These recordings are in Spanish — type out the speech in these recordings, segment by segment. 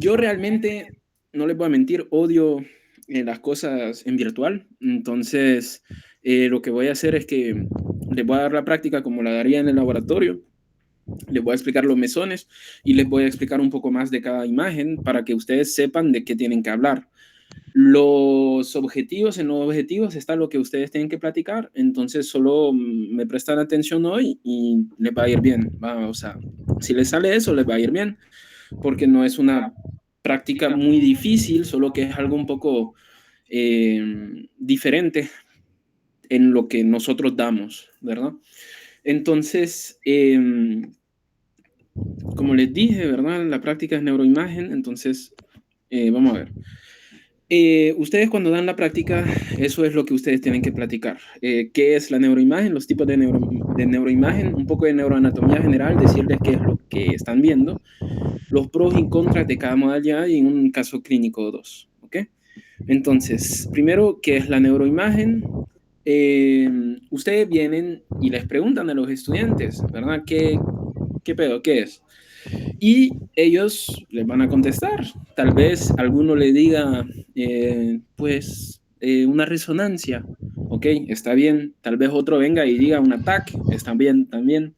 yo realmente, no les voy a mentir, odio las cosas en virtual. Entonces, lo que voy a hacer es que les voy a dar la práctica como la daría en el laboratorio. Les voy a explicar los mesones y les voy a explicar un poco más de cada imagen para que ustedes sepan de qué tienen que hablar. En los objetivos está lo que ustedes tienen que platicar, entonces solo me prestan atención hoy y les va a ir bien. O sea, si les sale eso, les va a ir bien, porque no es una práctica muy difícil, solo que es algo un poco diferente en lo que nosotros damos, ¿verdad? Entonces, como les dije, ¿verdad? La práctica es neuroimagen, entonces, vamos a ver. Ustedes cuando dan la práctica, eso es lo que ustedes tienen que platicar. ¿Qué es la neuroimagen? Los tipos de neuroimagen, un poco de neuroanatomía general, decirles qué es lo que están viendo, los pros y contras de cada modalidad y en un caso clínico o dos. ¿Ok? Entonces, primero, ¿qué es la neuroimagen? Ustedes vienen y les preguntan a los estudiantes, ¿verdad? ¿Qué pedo? ¿Qué es? Y ellos les van a contestar. Tal vez alguno le diga, una resonancia. Ok, está bien. Tal vez otro venga y diga un ataque. Está bien también.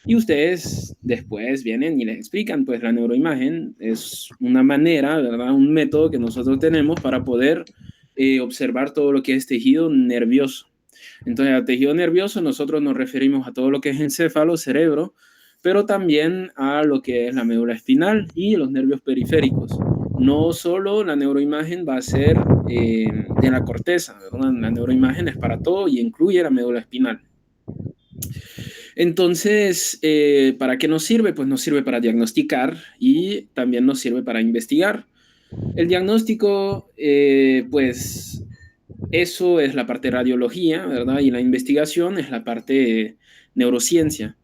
Y ustedes después vienen y les explican, pues la neuroimagen es una manera, ¿verdad? Un método que nosotros tenemos para poder observar todo lo que es tejido nervioso. Entonces, al tejido nervioso nosotros nos referimos a todo lo que es encéfalo, cerebro, pero también a lo que es la médula espinal y los nervios periféricos. No solo la neuroimagen va a ser de la corteza, ¿verdad? La neuroimagen es para todo y incluye la médula espinal. Entonces, ¿para qué nos sirve? Pues nos sirve para diagnosticar y también nos sirve para investigar. El diagnóstico, pues eso es la parte de radiología, ¿verdad? Y la investigación es la parte de neurociencia.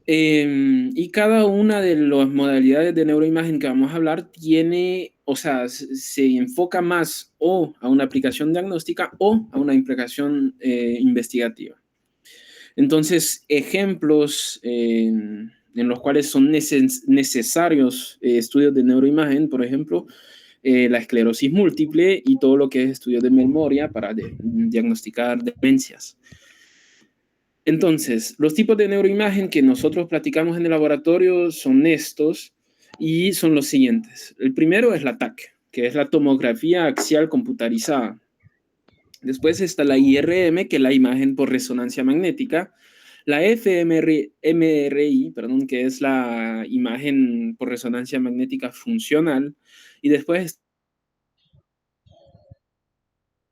Y cada una de las modalidades de neuroimagen que vamos a hablar tiene, o sea, se enfoca más o a una aplicación diagnóstica o a una aplicación investigativa. Entonces, ejemplos en los cuales son necesarios estudios de neuroimagen, por ejemplo, la esclerosis múltiple y todo lo que es estudios de memoria para diagnosticar demencias. Entonces, los tipos de neuroimagen que nosotros platicamos en el laboratorio son estos y son los siguientes. El primero es la TAC, que es la tomografía axial computarizada. Después está la IRM, que es la imagen por resonancia magnética. La fMRI, perdón, que es la imagen por resonancia magnética funcional. Y después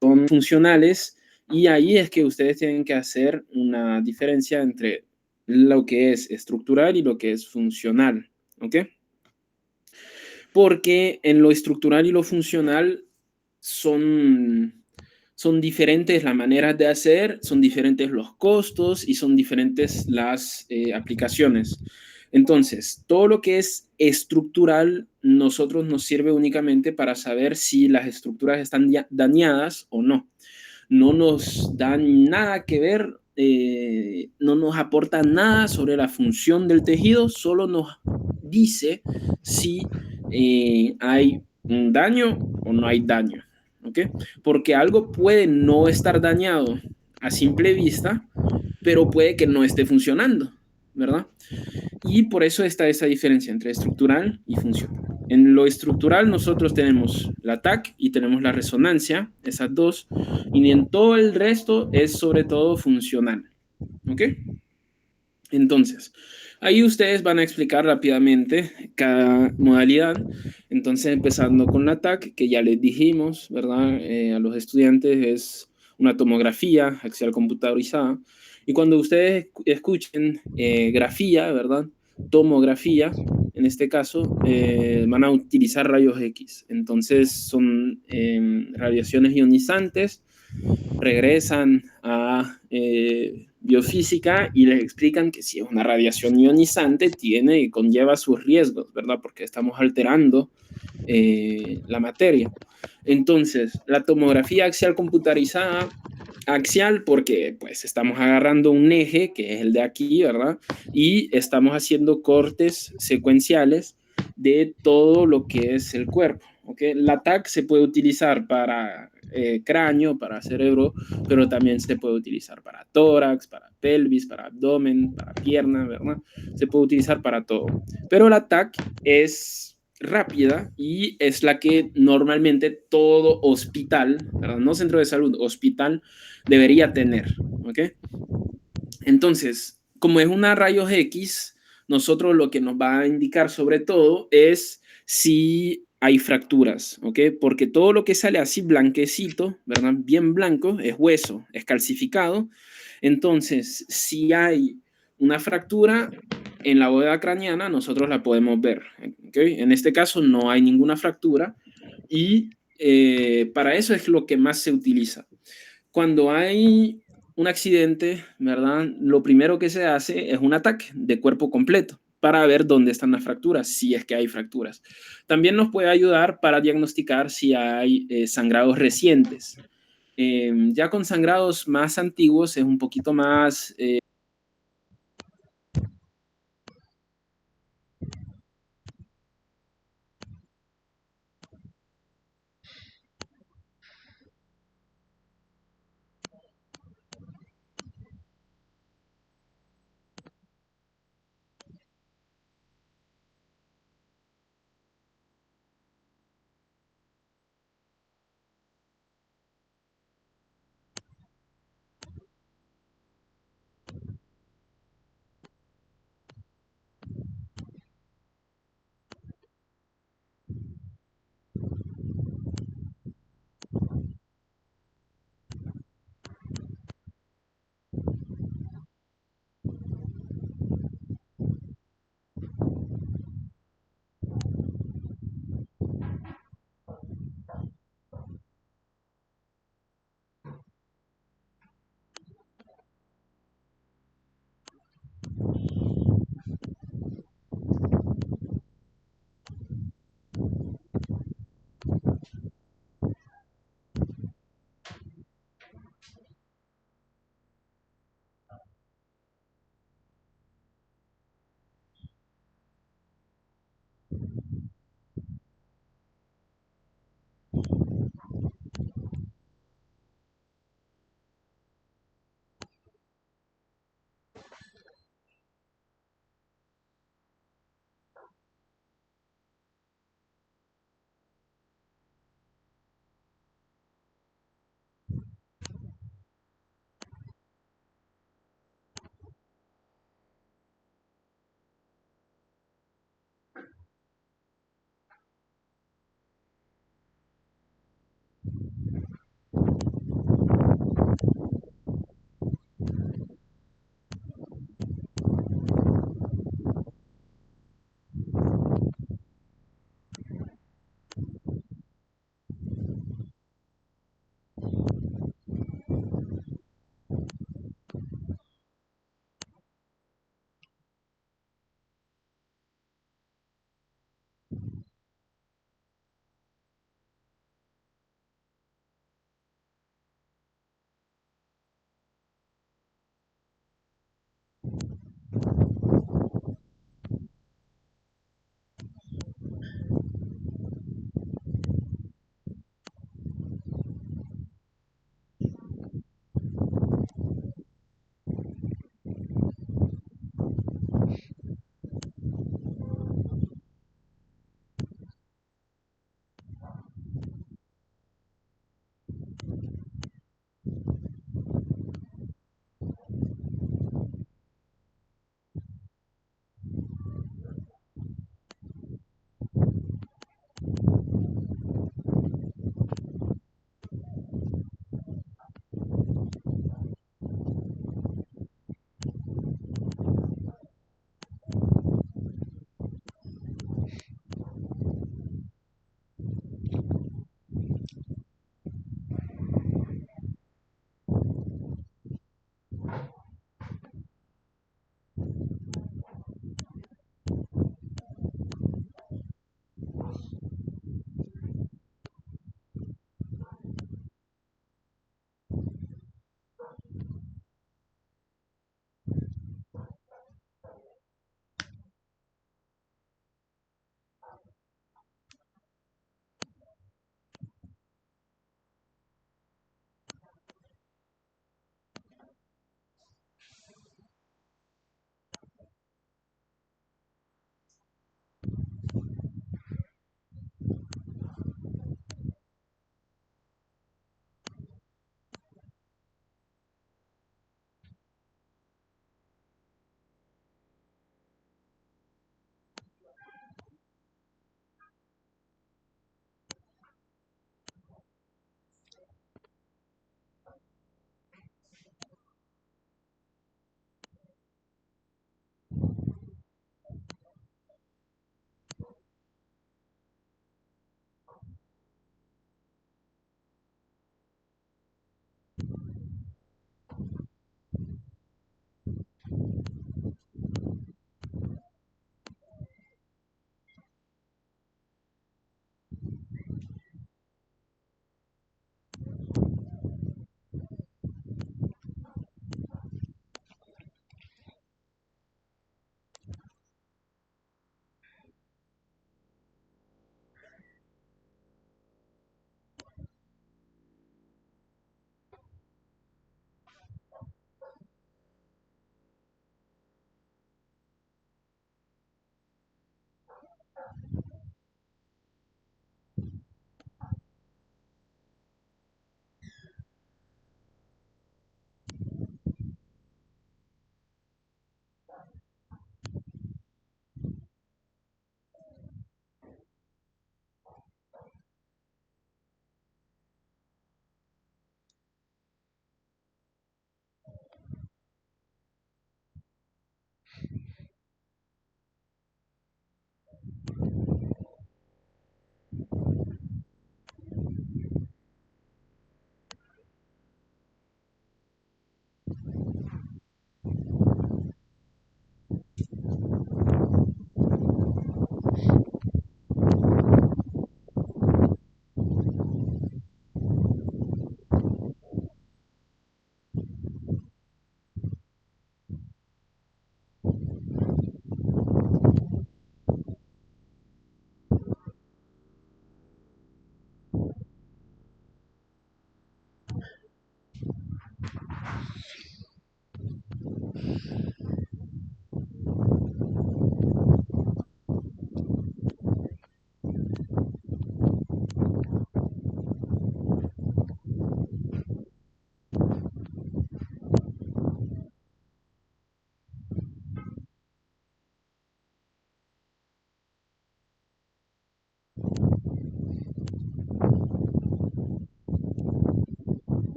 son funcionales. Y ahí es que ustedes tienen que hacer una diferencia entre lo que es estructural y lo que es funcional. ¿Ok? Porque en lo estructural y lo funcional son diferentes las maneras de hacer, son diferentes los costos y son diferentes las aplicaciones. Entonces, todo lo que es estructural, nosotros nos sirve únicamente para saber si las estructuras están dañadas o no. No nos dan nada que ver, no nos aporta nada sobre la función del tejido, solo nos dice si hay un daño o no hay daño. ¿Ok? Porque algo puede no estar dañado a simple vista, pero puede que no esté funcionando, ¿verdad? Y por eso está esa diferencia entre estructural y funcional. En lo estructural nosotros tenemos la TAC y tenemos la resonancia, esas dos, y en todo el resto es sobre todo funcional. ¿Ok? Entonces, ahí ustedes van a explicar rápidamente cada modalidad. Entonces, empezando con la TAC, que ya les dijimos, ¿verdad? A los estudiantes es una tomografía axial computarizada. Y cuando ustedes escuchen grafía, ¿verdad? Tomografía, en este caso, van a utilizar rayos X. Entonces, son radiaciones ionizantes, regresan a biofísica y les explican que si es una radiación ionizante tiene y conlleva sus riesgos, ¿verdad? Porque estamos alterando la materia. Entonces, la tomografía axial computarizada, axial porque pues estamos agarrando un eje, que es el de aquí, ¿verdad? Y estamos haciendo cortes secuenciales de todo lo que es el cuerpo. ¿Okay? La TAC se puede utilizar para cráneo, para cerebro, pero también se puede utilizar para tórax, para pelvis, para abdomen, para pierna, ¿verdad? Se puede utilizar para todo. Pero la TAC es rápida y es la que normalmente todo hospital, ¿verdad? No centro de salud, hospital debería tener. ¿Ok? Entonces, como es una rayos X, nosotros lo que nos va a indicar sobre todo es si hay fracturas, ¿ok? Porque todo lo que sale así blanquecito, ¿verdad? Bien blanco, es hueso, es calcificado. Entonces, si hay una fractura en la bóveda craneana, nosotros la podemos ver, ¿ok? En este caso no hay ninguna fractura y para eso es lo que más se utiliza. Cuando hay un accidente, ¿verdad? Lo primero que se hace es un ataque de cuerpo completo para ver dónde están las fracturas, si es que hay fracturas. También nos puede ayudar para diagnosticar si hay sangrados recientes. Ya con sangrados más antiguos es un poquito más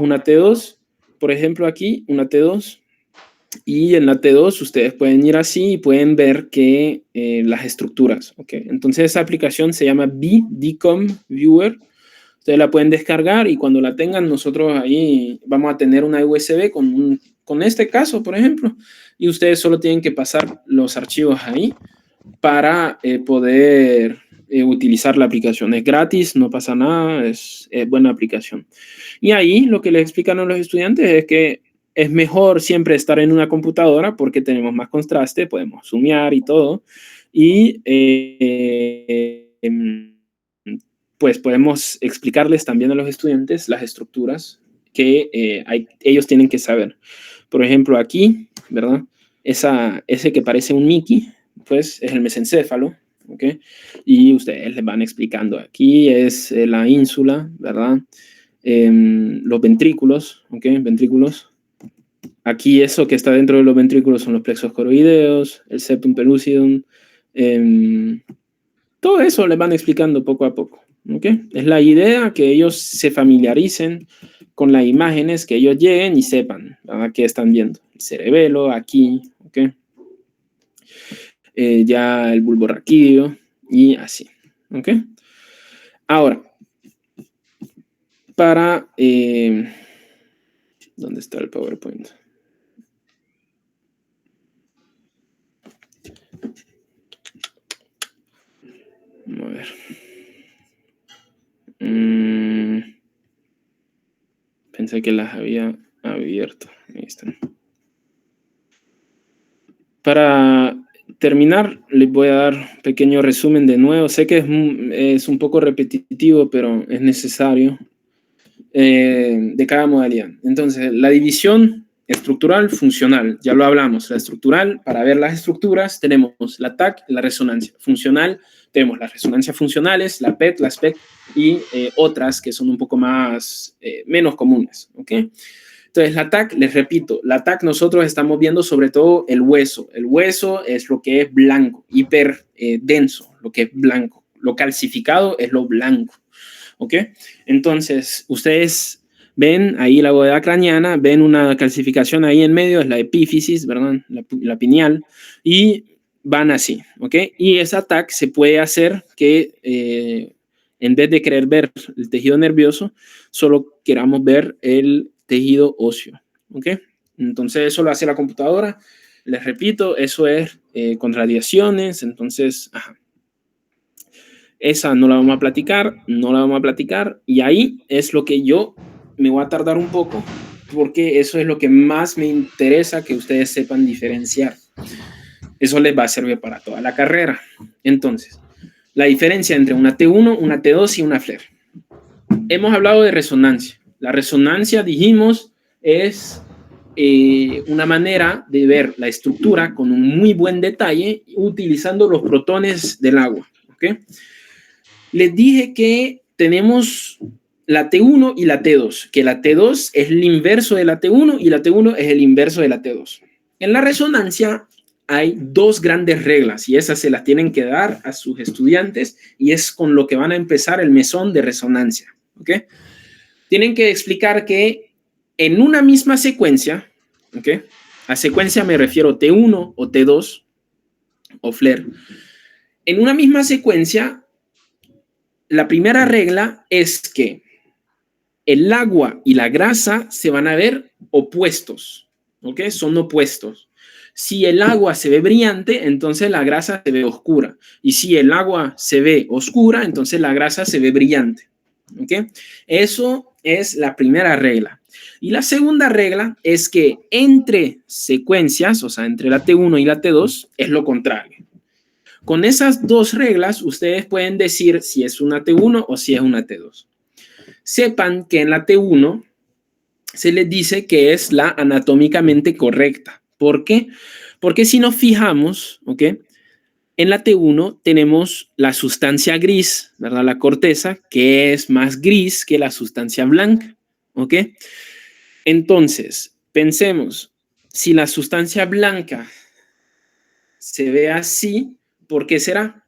tenemos una T2, por ejemplo, aquí, una T2. Y en la T2 ustedes pueden ir así y pueden ver que las estructuras, ¿ok? Entonces esa aplicación se llama BDCOM Viewer. Ustedes la pueden descargar y cuando la tengan nosotros ahí vamos a tener una USB con este caso, por ejemplo, y ustedes solo tienen que pasar los archivos ahí para poder utilizar la aplicación. Es gratis, no pasa nada, es buena aplicación. Y ahí lo que les explican a los estudiantes es que es mejor siempre estar en una computadora porque tenemos más contraste, podemos zoomear y todo. Y pues podemos explicarles también a los estudiantes las estructuras que ellos tienen que saber. Por ejemplo, aquí, ¿verdad? Ese que parece un Mickey, pues es el mesencéfalo, ¿ok? Y ustedes les van explicando. Aquí es la ínsula, ¿verdad? Los ventrículos, ¿ok? Ventrículos. Aquí eso que está dentro de los ventrículos son los plexos coroideos, el septum pellucidum. Todo eso les van explicando poco a poco, ¿ok? Es la idea que ellos se familiaricen con las imágenes, que ellos lleguen y sepan, ¿verdad? ¿Qué están viendo? El cerebelo, aquí, ¿ok? Ya el bulbo raquídeo y así, ¿ok? Ahora, para... ¿dónde está el PowerPoint? Vamos a ver. Pensé que las había abierto. Ahí están. Para terminar, les voy a dar un pequeño resumen de nuevo. Sé que es un poco repetitivo, pero es necesario, de cada modalidad. Entonces, la división estructural, funcional, ya lo hablamos. La estructural, para ver las estructuras, tenemos la TAC, la resonancia. Funcional, tenemos las resonancias funcionales, la PET, la SPECT y otras que son un poco más, menos comunes, ¿ok? Entonces, la TAC, les repito, la TAC nosotros estamos viendo sobre todo el hueso. El hueso es lo que es blanco, hiper denso, lo que es blanco. Lo calcificado es lo blanco, ¿ok? Entonces, ustedes ven ahí la bóveda craneana, ven una calcificación ahí en medio, es la epífisis, ¿verdad? La pineal, y van así, ¿ok? Y esa TAC se puede hacer que en vez de querer ver el tejido nervioso, solo queramos ver el tejido óseo, ¿ok? Entonces eso lo hace la computadora. Les repito, eso es con radiaciones, entonces, ajá. Esa no la vamos a platicar, no la vamos a platicar, y ahí es lo que yo me voy a tardar un poco, porque eso es lo que más me interesa que ustedes sepan diferenciar. Eso les va a servir para toda la carrera. Entonces, la diferencia entre una T1, una T2 y una FLAIR. Hemos hablado de resonancia. La resonancia, dijimos, es una manera de ver la estructura con un muy buen detalle utilizando los protones del agua. ¿Ok? Les dije que tenemos la T1 y la T2, que la T2 es el inverso de la T1 y la T1 es el inverso de la T2. En la resonancia hay dos grandes reglas y esas se las tienen que dar a sus estudiantes y es con lo que van a empezar el mesón de resonancia. ¿Ok? Tienen que explicar que en una misma secuencia, ¿ok? A secuencia me refiero T1 o T2 o FLAIR. En una misma secuencia, la primera regla es que el agua y la grasa se van a ver opuestos, ¿ok? Son opuestos. Si el agua se ve brillante, entonces la grasa se ve oscura. Y si el agua se ve oscura, entonces la grasa se ve brillante, ¿ok? Eso es la primera regla. Y la segunda regla es que entre secuencias, o sea, entre la T1 y la T2, es lo contrario. Con esas dos reglas, ustedes pueden decir si es una T1 o si es una T2. Sepan que en la T1 se les dice que es la anatómicamente correcta. ¿Por qué? Porque si nos fijamos, ¿ok? En la T1 tenemos la sustancia gris, ¿verdad? La corteza, que es más gris que la sustancia blanca, ¿ok? Entonces, pensemos, si la sustancia blanca se ve así, ¿por qué será?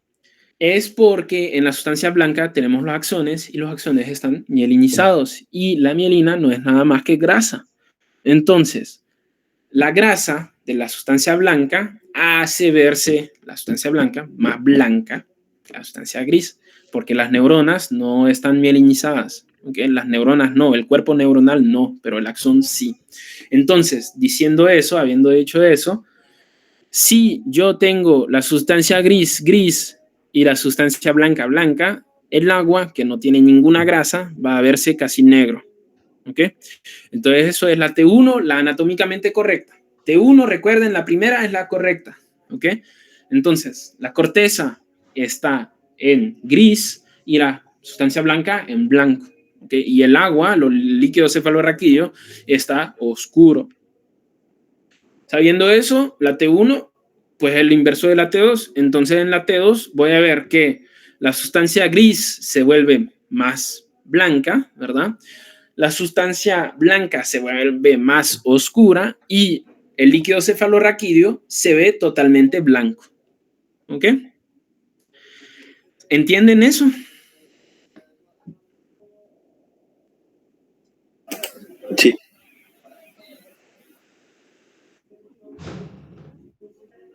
Es porque en la sustancia blanca tenemos los axones y los axones están mielinizados y la mielina no es nada más que grasa. Entonces, la grasa de la sustancia blanca hace verse la sustancia blanca más blanca que la sustancia gris, porque las neuronas no están mielinizadas. ¿Okay? Las neuronas no, el cuerpo neuronal no, pero el axón sí. Entonces, diciendo eso, habiendo dicho eso, si yo tengo la sustancia gris, gris y la sustancia blanca, blanca, el agua, que no tiene ninguna grasa, va a verse casi negro. ¿Ok? Entonces eso es la T1, la anatómicamente correcta. T1, recuerden, la primera es la correcta. ¿Ok? Entonces, la corteza está en gris y la sustancia blanca en blanco. ¿Ok? Y el agua, los líquidos cefalorraquídeos, está oscuro. Sabiendo eso, la T1 pues es el inverso de la T2. Entonces en la T2 voy a ver que la sustancia gris se vuelve más blanca, ¿verdad? La sustancia blanca se vuelve más oscura y el líquido cefalorraquídeo se ve totalmente blanco. ¿Ok? ¿Entienden eso? Sí.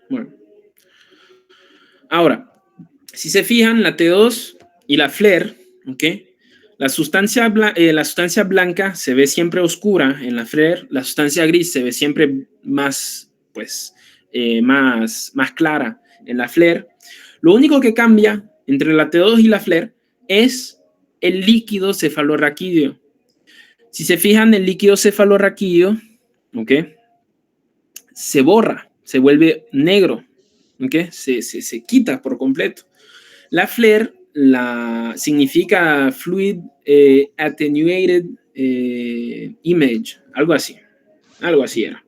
Bueno. Ahora, si se fijan, la T2 y la FLER, ¿ok? La sustancia blanca se ve siempre oscura en la FLER, la sustancia gris se ve siempre más, pues, más clara en la FLER. Lo único que cambia entre la T2 y la FLER es el líquido cefalorraquídeo. Si se fijan, el líquido cefalorraquídeo, ¿ok? Se borra, se vuelve negro, ¿ok? Se quita por completo. La FLAIR significa Fluid Attenuated Image, algo así era.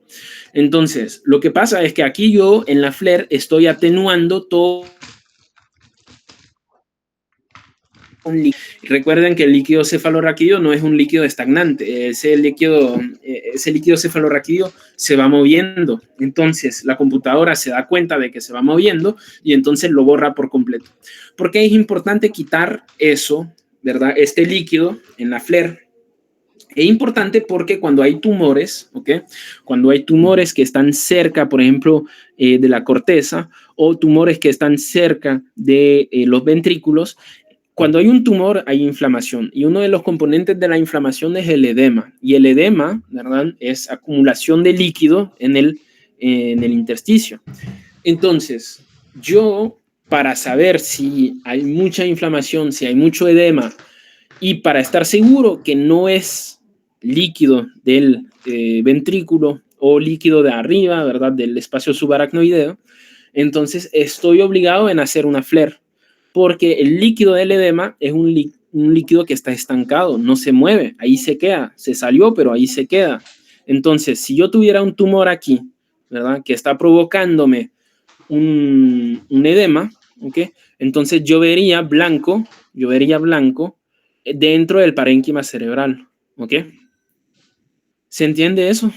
Entonces, lo que pasa es que aquí yo en la FLAIR estoy atenuando todo. Recuerden que el líquido cefalorraquídeo no es un líquido estagnante, ese líquido cefalorraquídeo se va moviendo. Entonces, la computadora se da cuenta de que se va moviendo y entonces lo borra por completo. ¿Por qué es importante quitar eso, verdad? Este líquido en la FLAIR. Es importante porque cuando hay tumores, ¿ok? Cuando hay tumores que están cerca, por ejemplo, de la corteza o tumores que están cerca de los ventrículos, cuando hay un tumor hay inflamación y uno de los componentes de la inflamación es el edema y el edema, ¿verdad? Es acumulación de líquido en el intersticio. Entonces, yo para saber si hay mucha inflamación, si hay mucho edema y para estar seguro que no es líquido del ventrículo o líquido de arriba, ¿verdad? Del espacio subaracnoideo, entonces estoy obligado en hacer una FLAIR porque el líquido del edema es un líquido que está estancado, no se mueve, ahí se queda, se salió, pero ahí se queda. Entonces, si yo tuviera un tumor aquí, ¿verdad? Que está provocándome un edema, ¿ok? Entonces yo vería blanco dentro del parénquima cerebral, ¿ok? ¿Se entiende eso?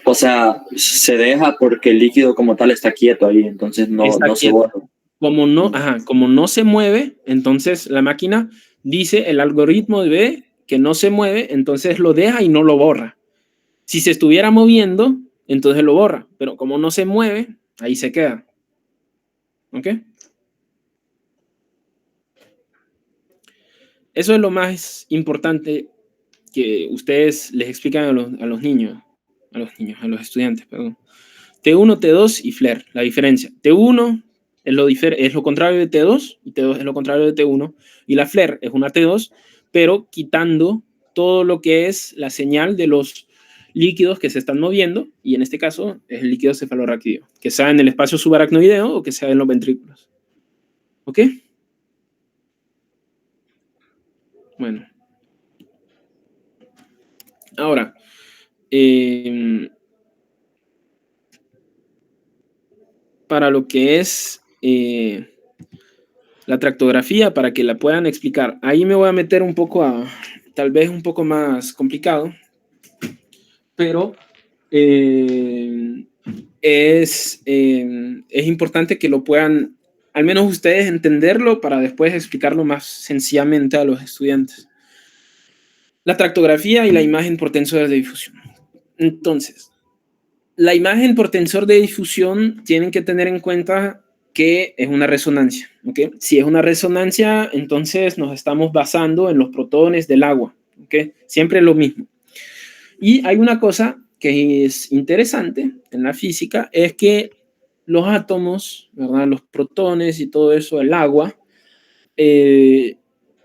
O sea, se deja porque el líquido como tal está quieto ahí, entonces Está no se quieto. borra. Como no se mueve, entonces la máquina dice, el algoritmo ve que no se mueve, entonces lo deja y no lo borra. Si se estuviera moviendo, entonces lo borra, pero como no se mueve, ahí se queda. ¿Ok? Eso es lo más importante que ustedes les explican a los niños, a los estudiantes, perdón. T1, T2 y FLAIR, la diferencia. T1 es lo contrario de T2 y T2 es lo contrario de T1 y la FLAIR es una T2, pero quitando todo lo que es la señal de los líquidos que se están moviendo y en este caso es el líquido cefalorraquídeo, que sea en el espacio subaracnoideo o que sea en los ventrículos. ¿Ok? Bueno. Ahora, para lo que es la tractografía, para que la puedan explicar. Ahí me voy a meter un poco tal vez un poco más complicado, pero es importante que lo puedan, al menos ustedes, entenderlo para después explicarlo más sencillamente a los estudiantes. La tractografía y la imagen por tensor de difusión. Entonces, la imagen por tensor de difusión tienen que tener en cuenta que es una resonancia, ¿ok? Si es una resonancia, entonces nos estamos basando en los protones del agua, ¿ok? Siempre lo mismo. Y hay una cosa que es interesante en la física, es que los átomos, ¿verdad? Los protones y todo eso, el agua, eh,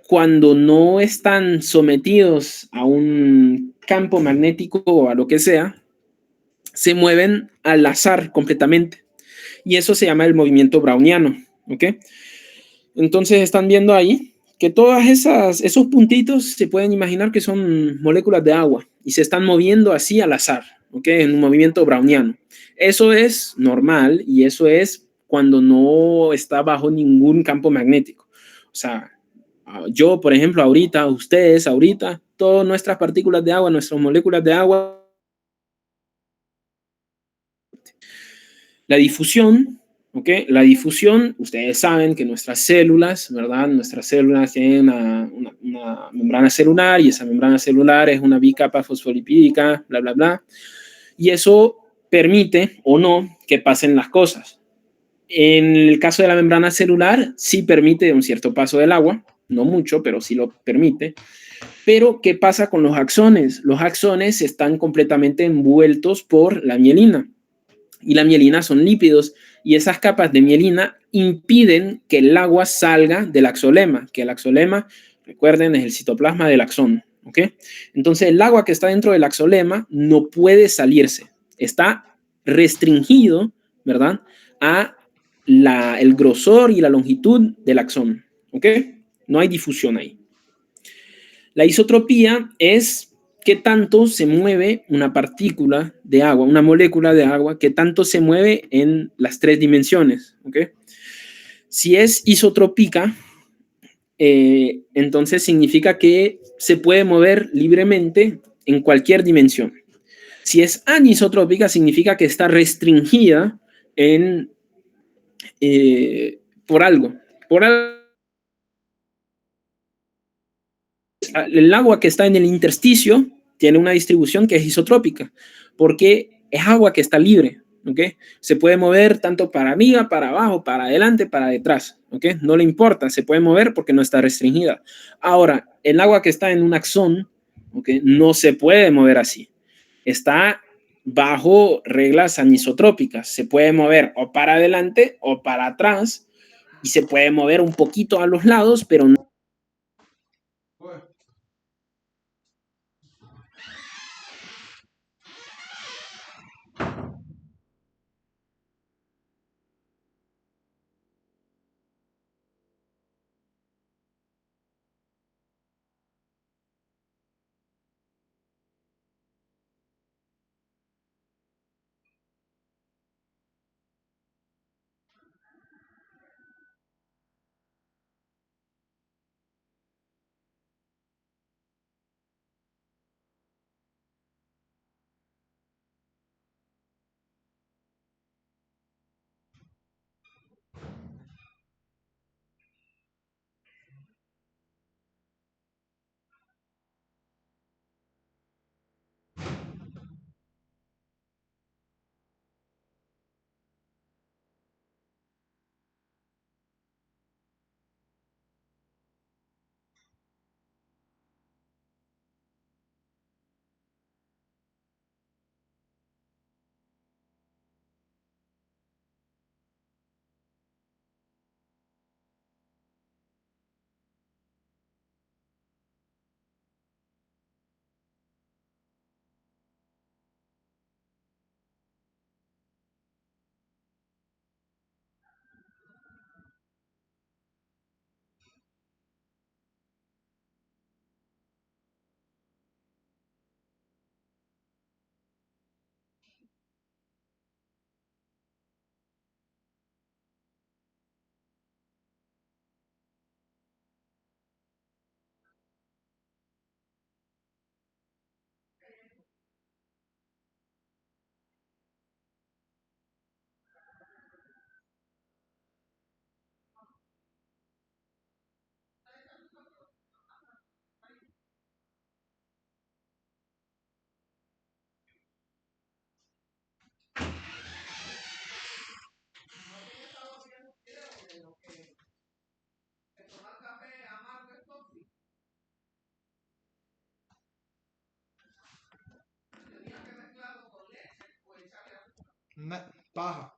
cuando no están sometidos a un campo magnético o a lo que sea, se mueven al azar completamente. Y eso se llama el movimiento browniano, ¿ok? Entonces están viendo ahí que todas esos puntitos se pueden imaginar que son moléculas de agua y se están moviendo así al azar, ¿ok? En un movimiento browniano. Eso es normal y eso es cuando no está bajo ningún campo magnético. O sea, yo, por ejemplo, ahorita, ustedes, ahorita, todas nuestras partículas de agua, nuestras moléculas de agua, la difusión, ¿ok? La difusión, ustedes saben que nuestras células, ¿verdad? Nuestras células tienen una membrana celular y esa membrana celular es una bicapa fosfolipídica, bla, bla, bla. Y eso permite o no que pasen las cosas. En el caso de la membrana celular, sí permite un cierto paso del agua, no mucho, pero sí lo permite. Pero, ¿qué pasa con los axones? Los axones están completamente envueltos por la mielina y la mielina son lípidos y esas capas de mielina impiden que el agua salga del axolema, que el axolema, recuerden, es el citoplasma del axón, ¿ok? Entonces el agua que está dentro del axolema no puede salirse, está restringido, ¿verdad? A el grosor y la longitud del axón, ¿ok? No hay difusión ahí. La isotropía es qué tanto se mueve una partícula de agua, una molécula de agua, qué tanto se mueve en las tres dimensiones. ¿Okay? Si es isotrópica, entonces significa que se puede mover libremente en cualquier dimensión. Si es anisotrópica, significa que está restringida en, por algo. Por algo. El agua que está en el intersticio tiene una distribución que es isotrópica, porque es agua que está libre, ¿ok? Se puede mover tanto para arriba, para abajo, para adelante, para detrás, ¿ok? No le importa, se puede mover porque no está restringida. Ahora, el agua que está en un axón, ¿ok? No se puede mover así. Está bajo reglas anisotrópicas. Se puede mover o para adelante o para atrás y se puede mover un poquito a los lados, pero no. Paja.